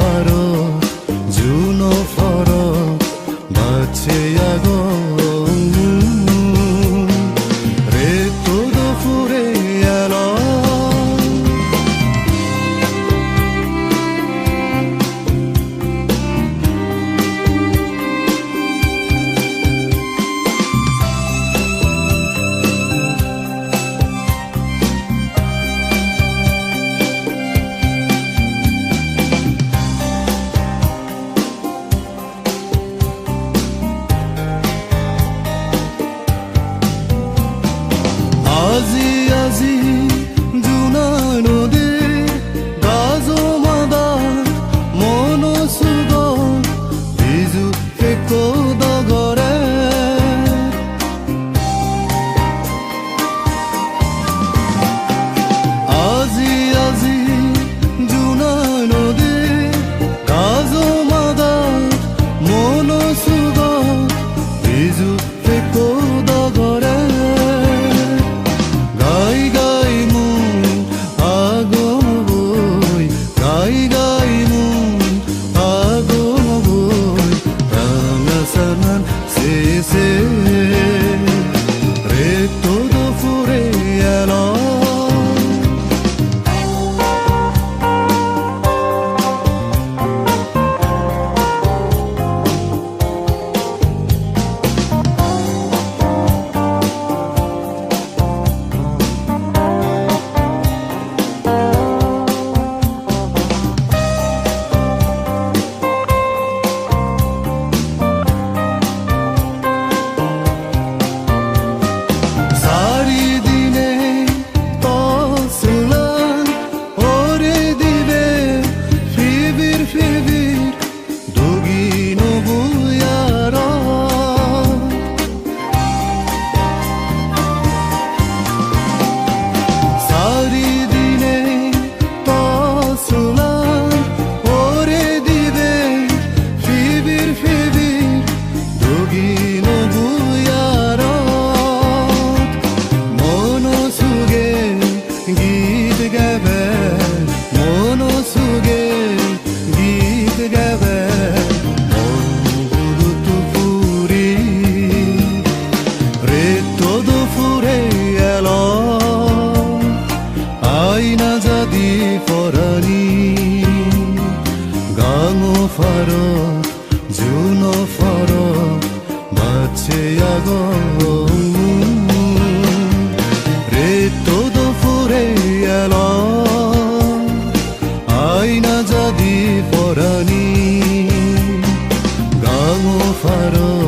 faro juno faro bache ago re todo fure alo আজি আজি জুনা নদী গাজো মাদা মনো সুগ বিজু ফেকো দগরে আজি আজি জুনা নদী গাজো মাদা মনো সুগ বিজু ফেকো দগরে re todo fure alo faro juno faro bache ago re todo fure alo aina jadi porani gango faro